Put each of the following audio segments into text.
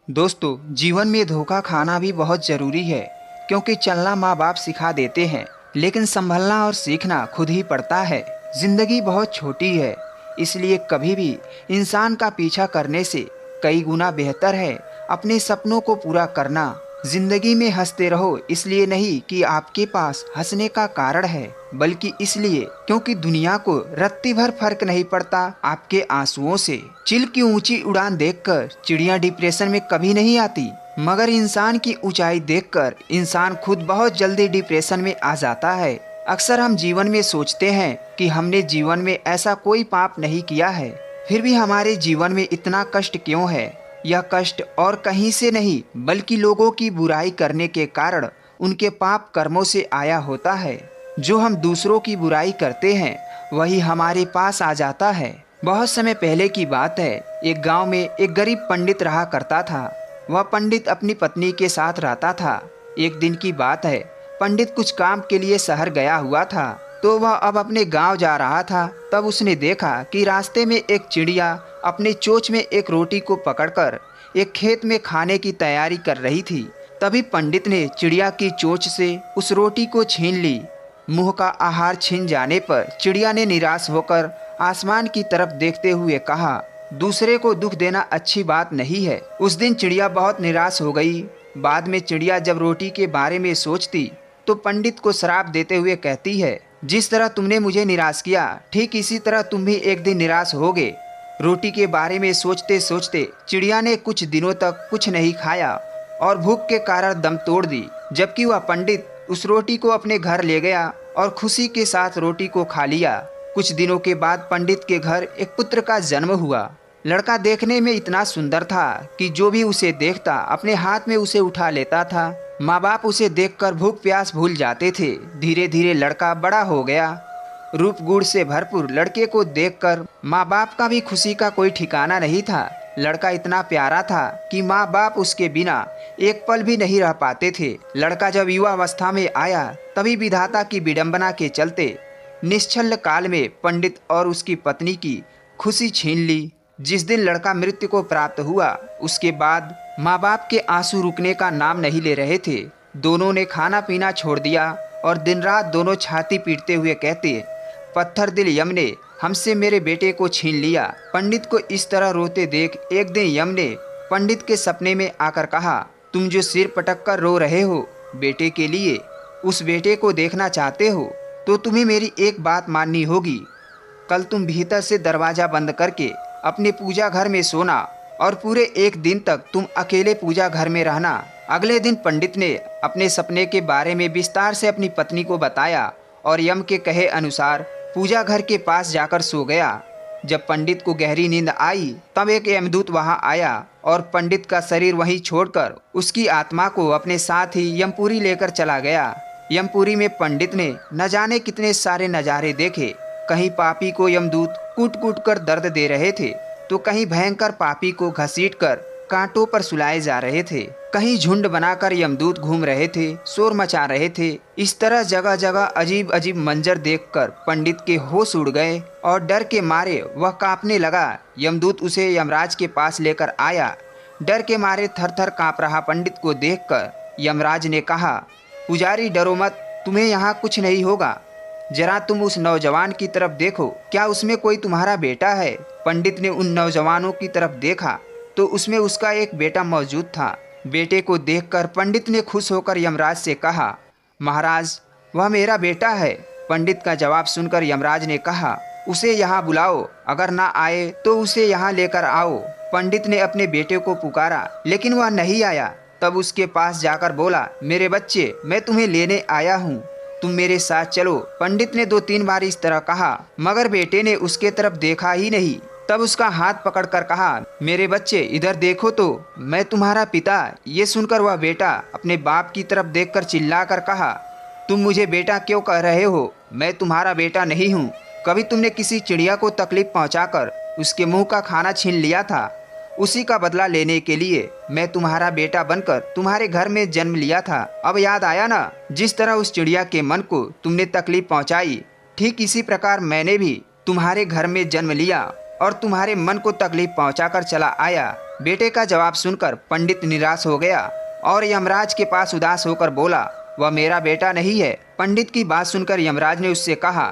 दोस्तों, जीवन में धोखा खाना भी बहुत ज़रूरी है, क्योंकि चलना माँ बाप सिखा देते हैं, लेकिन संभलना और सीखना खुद ही पड़ता है। जिंदगी बहुत छोटी है, इसलिए कभी भी इंसान का पीछा करने से कई गुना बेहतर है अपने सपनों को पूरा करना। जिंदगी में हंसते रहो, इसलिए नहीं कि आपके पास हंसने का कारण है, बल्कि इसलिए क्योंकि दुनिया को रत्ती भर फर्क नहीं पड़ता आपके आंसुओं से। चिल की ऊंची उड़ान देखकर चिड़िया डिप्रेशन में कभी नहीं आती, मगर इंसान की ऊंचाई देखकर इंसान खुद बहुत जल्दी डिप्रेशन में आ जाता है। अक्सर हम जीवन में सोचते हैं कि हमने जीवन में ऐसा कोई पाप नहीं किया है, फिर भी हमारे जीवन में इतना कष्ट क्यों है। यह कष्ट और कहीं से नहीं, बल्कि लोगों की बुराई करने के कारण उनके पाप कर्मों से आया होता है। जो हम दूसरों की बुराई करते हैं, वही हमारे पास आ जाता है। बहुत समय पहले की बात है, एक गांव में एक गरीब पंडित रहा करता था। वह पंडित अपनी पत्नी के साथ रहता था। एक दिन की बात है, पंडित कुछ काम के लिए शहर गया हुआ था, तो वह अब अपने गांव जा रहा था। तब उसने देखा कि रास्ते में एक चिड़िया अपने चोंच में एक रोटी को पकड़कर एक खेत में खाने की तैयारी कर रही थी। तभी पंडित ने चिड़िया की चोंच से उस रोटी को छीन ली। मुंह का आहार छिन जाने पर चिड़िया ने निराश होकर आसमान की तरफ देखते हुए कहा, दूसरे को दुख देना अच्छी बात नहीं है। उस दिन चिड़िया बहुत निराश हो गई। बाद में चिड़िया जब रोटी के बारे में सोचती तो पंडित को श्राप देते हुए कहती है, जिस तरह तुमने मुझे निराश किया, ठीक इसी तरह तुम भी एक दिन निराश होगे। रोटी के बारे में सोचते सोचते चिड़िया ने कुछ दिनों तक कुछ नहीं खाया और भूख के कारण दम तोड़ दी। जबकि वह पंडित उस रोटी को अपने घर ले गया और खुशी के साथ रोटी को खा लिया। कुछ दिनों के बाद पंडित के घर एक पुत्र का जन्म हुआ। लड़का देखने में इतना सुंदर था कि जो भी उसे देखता अपने हाथ में उसे उठा लेता था। माँ बाप उसे देखकर भूख प्यास भूल जाते थे। धीरे धीरे लड़का बड़ा हो गया। रूप गुण से भरपूर लड़के को देखकर माँ बाप का भी खुशी का कोई ठिकाना नहीं था। लड़का इतना प्यारा था कि माँ बाप उसके बिना एक पल भी नहीं रह पाते थे। लड़का जब युवा अवस्था में आया, तभी विधाता की विडंबना के चलते निश्चल काल में पंडित और उसकी पत्नी की खुशी छीन ली। जिस दिन लड़का मृत्यु को प्राप्त हुआ, उसके बाद माँ बाप के आंसू रुकने का नाम नहीं ले रहे थे। दोनों ने खाना पीना छोड़ दिया और दिन रात दोनों छाती पीटते हुए कहते, पत्थर दिल यम ने हमसे मेरे बेटे को छीन लिया। पंडित को इस तरह रोते देख एक दिन यम ने पंडित के सपने में आकर कहा, तुम जो सिर पटक कर रो रहे हो बेटे के लिए, उस बेटे को देखना चाहते हो तो तुम्हें मेरी एक बात माननी होगी। कल तुम भीतर से दरवाज़ा बंद करके अपने पूजा घर में सोना और पूरे एक दिन तक तुम अकेले पूजा घर में रहना। अगले दिन पंडित ने अपने सपने के बारे में विस्तार से अपनी पत्नी को बताया और यम के कहे अनुसार पूजा घर के पास जाकर सो गया। जब पंडित को गहरी नींद आई, तब एक यमदूत वहां आया और पंडित का शरीर वहीं छोड़कर उसकी आत्मा को अपने साथ ही यमपुरी लेकर चला गया। यमपुरी में पंडित ने न जाने कितने सारे नज़ारे देखे। कहीं पापी को यमदूत कूट कूट कर दर्द दे रहे थे, तो कहीं भयंकर पापी को घसीटकर कांटों पर सुलाए जा रहे थे। कहीं झुंड बनाकर यमदूत घूम रहे थे, शोर मचा रहे थे। इस तरह जगह जगह अजीब अजीब मंजर देखकर पंडित के होश उड़ गए और डर के मारे वह कांपने लगा। यमदूत उसे यमराज के पास लेकर आया। डर के मारे थर थर काँप रहा पंडित को देखकर यमराज ने कहा, पुजारी डरो मत, तुम्हें यहाँ कुछ नहीं होगा। जरा तुम उस नौजवान की तरफ देखो, क्या उसमें कोई तुम्हारा बेटा है? पंडित ने उन नौजवानों की तरफ देखा तो उसमें उसका एक बेटा मौजूद था। बेटे को देखकर पंडित ने खुश होकर यमराज से कहा, महाराज वह मेरा बेटा है। पंडित का जवाब सुनकर यमराज ने कहा, उसे यहाँ बुलाओ, अगर ना आए तो उसे यहाँ लेकर आओ। पंडित ने अपने बेटे को पुकारा, लेकिन वह नहीं आया। तब उसके पास जाकर बोला, मेरे बच्चे, मैं तुम्हें लेने आया हूँ, तुम मेरे साथ चलो। पंडित ने 2-3 बार इस तरह कहा, मगर बेटे ने उसके तरफ देखा ही नहीं। तब उसका हाथ पकड़कर कहा, मेरे बच्चे इधर देखो तो, मैं तुम्हारा पिता। ये सुनकर वह बेटा अपने बाप की तरफ देखकर चिल्लाकर कहा, तुम मुझे बेटा क्यों कह रहे हो? मैं तुम्हारा बेटा नहीं हूँ। कभी तुमने किसी चिड़िया को तकलीफ पहुँचाकर उसके मुँह का खाना छीन लिया था? उसी का बदला लेने के लिए मैं तुम्हारा बेटा बनकर तुम्हारे घर में जन्म लिया था। अब याद आया ना? जिस तरह उस चिड़िया के मन को तुमने तकलीफ पहुंचाई, ठीक इसी प्रकार मैंने भी तुम्हारे घर में जन्म लिया और तुम्हारे मन को तकलीफ पहुंचाकर चला आया। बेटे का जवाब सुनकर पंडित निराश हो गया और यमराज के पास उदास होकर बोला, वह मेरा बेटा नहीं है। पंडित की बात सुनकर यमराज ने उससे कहा,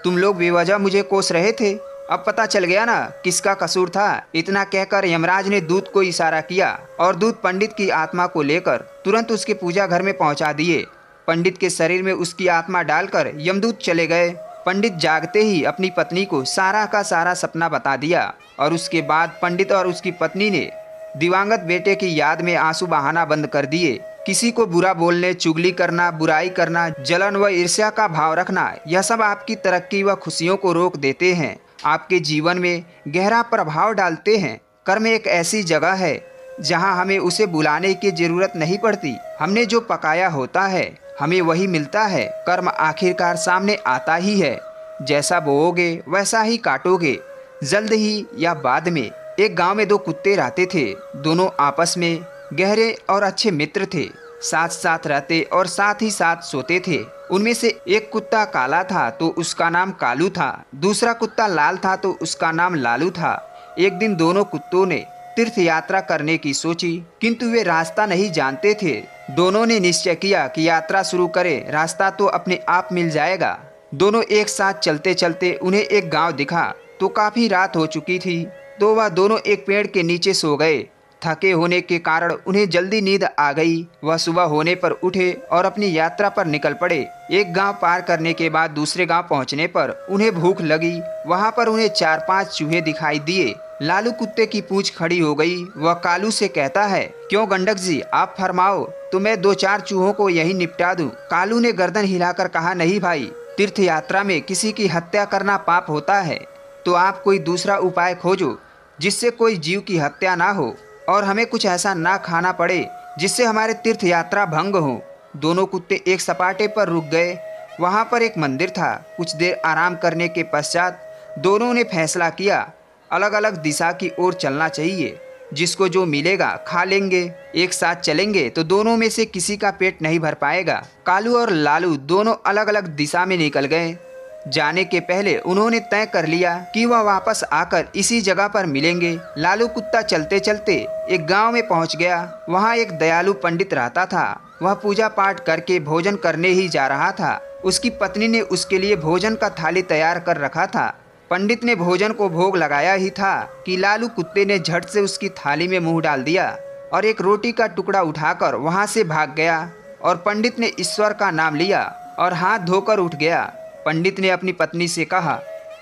तुम लोग बेवजह मुझे कोस रहे थे, अब पता चल गया ना किसका कसूर था। इतना कहकर यमराज ने दूत को इशारा किया और दूत पंडित की आत्मा को लेकर तुरंत उसके पूजा घर में पहुंचा दिए। पंडित के शरीर में उसकी आत्मा डालकर यमदूत चले गए। पंडित जागते ही अपनी पत्नी को सारा का सारा सपना बता दिया और उसके बाद पंडित और उसकी पत्नी ने दिवंगत बेटे की याद में आंसू बहाना बंद कर दिए। किसी को बुरा बोलने, चुगली करना, बुराई करना, जलन व ईर्ष्या का भाव रखना, यह सब आपकी तरक्की व खुशियों को रोक देते हैं, आपके जीवन में गहरा प्रभाव डालते हैं। कर्म एक ऐसी जगह है जहां हमें उसे बुलाने की जरूरत नहीं पड़ती। हमने जो पकाया होता है हमें वही मिलता है। कर्म आखिरकार सामने आता ही है। जैसा बोओगे वैसा ही काटोगे। जल्द ही या बाद में एक गांव में दो कुत्ते रहते थे। दोनों आपस में गहरे और अच्छे मित्र थे। साथ साथ रहते और साथ ही साथ सोते थे। उनमें से एक कुत्ता काला था तो उसका नाम कालू था। दूसरा कुत्ता लाल था तो उसका नाम लालू था। एक दिन दोनों कुत्तों ने तीर्थ यात्रा करने की सोची, किंतु वे रास्ता नहीं जानते थे। दोनों ने निश्चय किया कि यात्रा शुरू करें, रास्ता तो अपने आप मिल जाएगा। दोनों एक साथ चलते चलते उन्हें एक गांव दिखा तो काफी रात हो चुकी थी, तो वह दोनों एक पेड़ के नीचे सो गए। थके होने के कारण उन्हें जल्दी नींद आ गई। वह सुबह होने पर उठे और अपनी यात्रा पर निकल पड़े। एक गांव पार करने के बाद दूसरे गांव पहुंचने पर उन्हें भूख लगी। वहां पर उन्हें 4-5 चूहे दिखाई दिए। लालू कुत्ते की पूंछ खड़ी हो गई। वह कालू से कहता है, क्यों गंडक जी, आप फरमाओ तो मैं 2-4 चूहों को यही निपटा दूं। कालू ने गर्दन हिलाकर कहा, नहीं भाई, तीर्थ यात्रा में किसी की हत्या करना पाप होता है, तो आप कोई दूसरा उपाय खोजो जिससे कोई जीव की हत्या ना हो और हमें कुछ ऐसा ना खाना पड़े जिससे हमारे तीर्थ यात्रा भंग हो। दोनों कुत्ते एक सपाटे पर रुक गए। वहां पर एक मंदिर था। कुछ देर आराम करने के पश्चात दोनों ने फैसला किया, अलग अलग दिशा की ओर चलना चाहिए। जिसको जो मिलेगा खा लेंगे। एक साथ चलेंगे तो दोनों में से किसी का पेट नहीं भर पाएगा। कालू और लालू दोनों अलग अलग दिशा में निकल गए। जाने के पहले उन्होंने तय कर लिया कि वह वापस आकर इसी जगह पर मिलेंगे। लालू कुत्ता चलते चलते एक गांव में पहुंच गया। वहां एक दयालु पंडित रहता था। वह पूजा पाठ करके भोजन करने ही जा रहा था। उसकी पत्नी ने उसके लिए भोजन का थाली तैयार कर रखा था। पंडित ने भोजन को भोग लगाया ही था कि लालू कुत्ते ने झट से उसकी थाली में मुंह डाल दिया और एक रोटी का टुकड़ा उठाकर वहां से भाग गया। और पंडित ने ईश्वर का नाम लिया और हाथ धोकर उठ गया। पंडित ने अपनी पत्नी से कहा,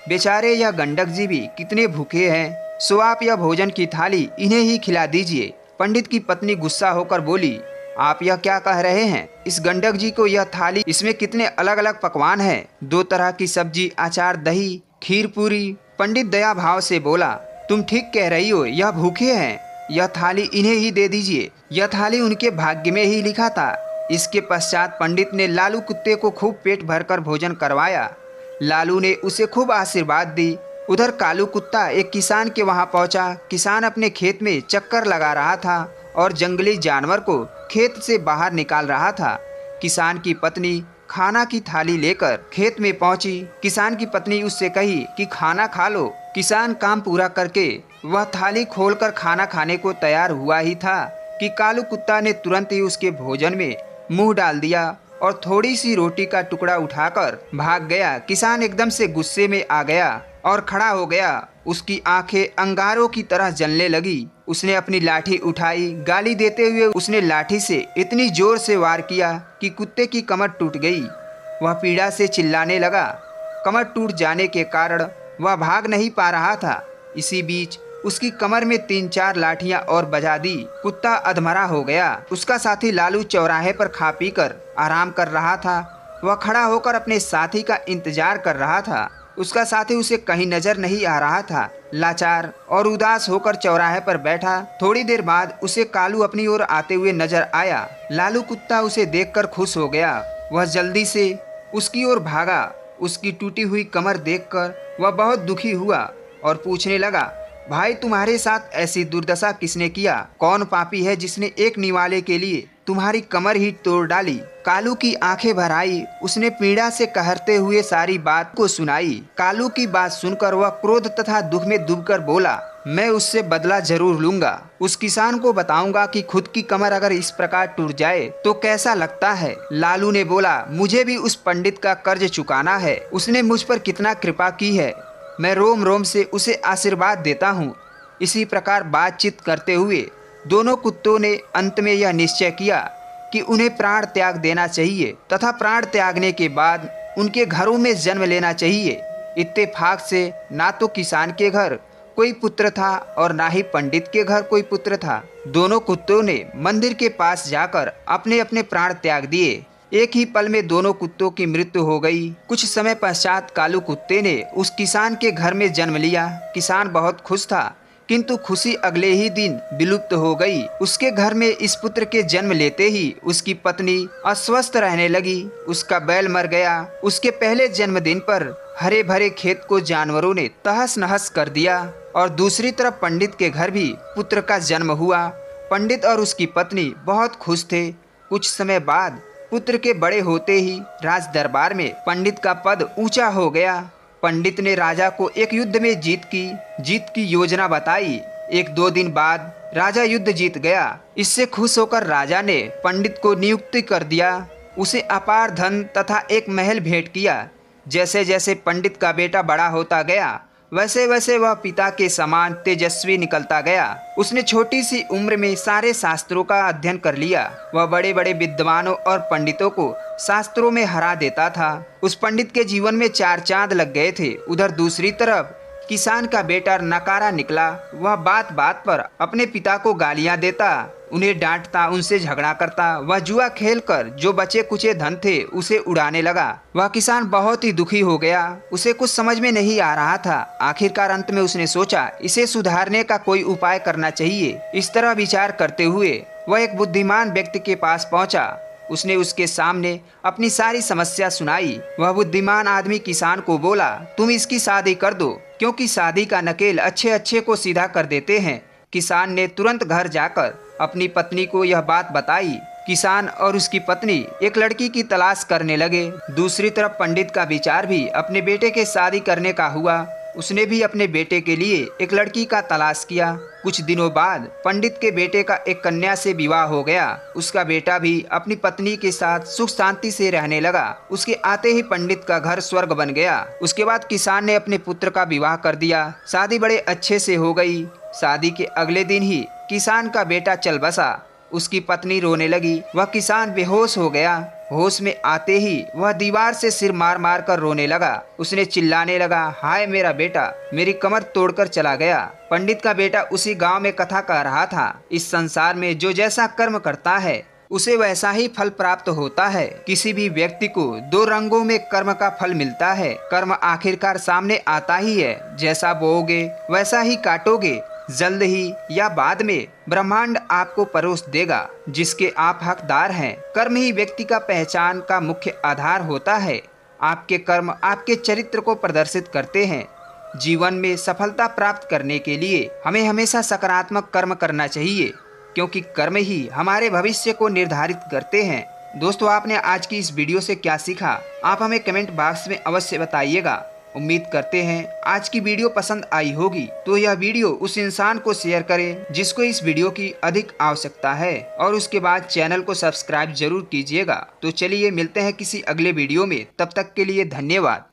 बेचारे यह गंडक जी भी कितने भूखे हैं, सो आप यह भोजन की थाली इन्हें ही खिला दीजिए। पंडित की पत्नी गुस्सा होकर बोली, आप यह क्या कह रहे हैं? इस गंडक जी को यह थाली, इसमें कितने अलग अलग पकवान हैं, 2 तरह की सब्जी, अचार, दही, खीर, पूरी। पंडित दया भाव से बोला, तुम ठीक कह रही हो, यह भूखे हैं, यह थाली इन्हें ही दे दीजिए। यह थाली उनके भाग्य में ही लिखा था। इसके पश्चात पंडित ने लालू कुत्ते को खूब पेट भरकर भोजन करवाया। लालू ने उसे खूब आशीर्वाद दी। उधर कालू कुत्ता एक किसान के वहां पहुंचा। किसान अपने खेत में चक्कर लगा रहा था और जंगली जानवर को खेत से बाहर निकाल रहा था। किसान की पत्नी खाना की थाली लेकर खेत में पहुंची। किसान की पत्नी उससे कही कि खाना खा लो। किसान काम पूरा करके वह थाली खोलकर खाना खाने को तैयार हुआ ही था कि कालू कुत्ता ने तुरंत ही उसके भोजन में मुंह डाल दिया और थोड़ी सी रोटी का टुकड़ा उठाकर भाग गया। किसान एकदम से गुस्से में आ गया और खड़ा हो गया। उसकी आंखें अंगारों की तरह जलने लगी। उसने अपनी लाठी उठाई। गाली देते हुए उसने लाठी से इतनी जोर से वार किया कि कुत्ते की कमर टूट गई। वह पीड़ा से चिल्लाने लगा। कमर टूट जाने के कारण वह भाग नहीं पा रहा था। इसी बीच उसकी कमर में 3-4 लाठियां और बजा दी। कुत्ता अधमरा हो गया। उसका साथी लालू चौराहे पर खा पी कर आराम कर रहा था। वह खड़ा होकर अपने साथी का इंतजार कर रहा था। उसका साथी उसे कहीं नजर नहीं आ रहा था। लाचार और उदास होकर चौराहे पर बैठा। थोड़ी देर बाद उसे कालू अपनी ओर आते हुए नजर आया। लालू कुत्ता उसे देखकर खुश हो गया। वह जल्दी से उसकी ओर भागा। उसकी टूटी हुई कमर देखकर वह बहुत दुखी हुआ और पूछने लगा, भाई तुम्हारे साथ ऐसी दुर्दशा किसने किया? कौन पापी है जिसने एक निवाले के लिए तुम्हारी कमर ही तोड़ डाली? कालू की आंखें भर आई। उसने पीड़ा से कहरते हुए सारी बात को सुनाई। कालू की बात सुनकर वह क्रोध तथा दुख में डूबकर बोला, मैं उससे बदला जरूर लूंगा। उस किसान को बताऊंगा कि खुद की कमर अगर इस प्रकार टूट जाए तो कैसा लगता है। लालू ने बोला, मुझे भी उस पंडित का कर्ज चुकाना है। उसने मुझ पर कितना कृपा की है। मैं रोम रोम से उसे आशीर्वाद देता हूँ। इसी प्रकार बातचीत करते हुए दोनों कुत्तों ने अंत में यह निश्चय किया कि उन्हें प्राण त्याग देना चाहिए तथा प्राण त्यागने के बाद उनके घरों में जन्म लेना चाहिए। इत्तेफाक से ना तो किसान के घर कोई पुत्र था और ना ही पंडित के घर कोई पुत्र था। दोनों कुत्तों ने मंदिर के पास जाकर अपने अपने प्राण त्याग दिए। एक ही पल में दोनों कुत्तों की मृत्यु हो गई। कुछ समय पश्चात कालू कुत्ते ने उस किसान के घर में जन्म लिया। किसान बहुत खुश था, किंतु खुशी अगले ही दिन विलुप्त हो गई। उसके घर में इस पुत्र के जन्म लेते ही उसकी पत्नी अस्वस्थ रहने लगी। उसका बैल मर गया। उसके पहले जन्मदिन पर हरे भरे खेत को जानवरों ने तहस नहस कर दिया। और दूसरी तरफ पंडित के घर भी पुत्र का जन्म हुआ। पंडित और उसकी पत्नी बहुत खुश थे। कुछ समय बाद पुत्र के बड़े होते ही राज दरबार में पंडित का पद ऊंचा हो गया। पंडित ने राजा को एक युद्ध में जीत की योजना बताई। 1-2 दिन बाद राजा युद्ध जीत गया। इससे खुश होकर राजा ने पंडित को नियुक्ति कर दिया। उसे अपार धन तथा एक महल भेंट किया। जैसे जैसे पंडित का बेटा बड़ा होता गया वैसे वैसे वह पिता के समान तेजस्वी निकलता गया। उसने छोटी सी उम्र में सारे शास्त्रों का अध्ययन कर लिया। वह बड़े बड़े विद्वानों और पंडितों को शास्त्रों में हरा देता था। उस पंडित के जीवन में 4 चांद लग गए थे। उधर दूसरी तरफ किसान का बेटा नकारा निकला। वह बात बात पर अपने पिता को गालियां देता, उन्हें डांटता, उनसे झगड़ा करता। वह जुआ खेलकर जो बचे कुचे धन थे उसे उड़ाने लगा। वह किसान बहुत ही दुखी हो गया। उसे कुछ समझ में नहीं आ रहा था। आखिरकार अंत में उसने सोचा इसे सुधारने का कोई उपाय करना चाहिए। इस तरह विचार करते हुए वह एक बुद्धिमान व्यक्ति के पास पहुंचा। उसने उसके सामने अपनी सारी समस्या सुनाई। वह बुद्धिमान आदमी किसान को बोला, तुम इसकी शादी कर दो, क्योंकि शादी का नकेल अच्छे अच्छे को सीधा कर देते हैं। किसान ने तुरंत घर जाकर अपनी पत्नी को यह बात बताई। किसान और उसकी पत्नी एक लड़की की तलाश करने लगे। दूसरी तरफ पंडित का विचार भी अपने बेटे के शादी करने का हुआ। उसने भी अपने बेटे के लिए एक लड़की का तलाश किया। कुछ दिनों बाद पंडित के बेटे का एक कन्या से विवाह हो गया। उसका बेटा भी अपनी पत्नी के साथ सुख शांति से रहने लगा। उसके आते ही पंडित का घर स्वर्ग बन गया। उसके बाद किसान ने अपने पुत्र का विवाह कर दिया। शादी बड़े अच्छे से हो गई। शादी के अगले दिन ही किसान का बेटा चल बसा। उसकी पत्नी रोने लगी। वह किसान बेहोश हो गया। होश में आते ही वह दीवार से सिर मार मार कर रोने लगा। उसने चिल्लाने लगा, हाय मेरा बेटा मेरी कमर तोड़कर चला गया। पंडित का बेटा उसी गांव में कथा कह रहा था, इस संसार में जो जैसा कर्म करता है उसे वैसा ही फल प्राप्त होता है। किसी भी व्यक्ति को 2 रंगों में कर्म का फल मिलता है। कर्म आखिरकार सामने आता ही है। जैसा बोओगे वैसा ही काटोगे। जल्द ही या बाद में ब्रह्मांड आपको परोस देगा जिसके आप हकदार हैं। कर्म ही व्यक्ति का पहचान का मुख्य आधार होता है। आपके कर्म आपके चरित्र को प्रदर्शित करते हैं। जीवन में सफलता प्राप्त करने के लिए हमें हमेशा सकारात्मक कर्म करना चाहिए, क्योंकि कर्म ही हमारे भविष्य को निर्धारित करते हैं। दोस्तों, आपने आज की इस वीडियो से क्या सीखा, आप हमें कमेंट बॉक्स में अवश्य बताइएगा। उम्मीद करते हैं आज की वीडियो पसंद आई होगी, तो यह वीडियो उस इंसान को शेयर करें जिसको इस वीडियो की अधिक आवश्यकता है, और उसके बाद चैनल को सब्सक्राइब जरूर कीजिएगा। तो चलिए मिलते हैं किसी अगले वीडियो में, तब तक के लिए धन्यवाद।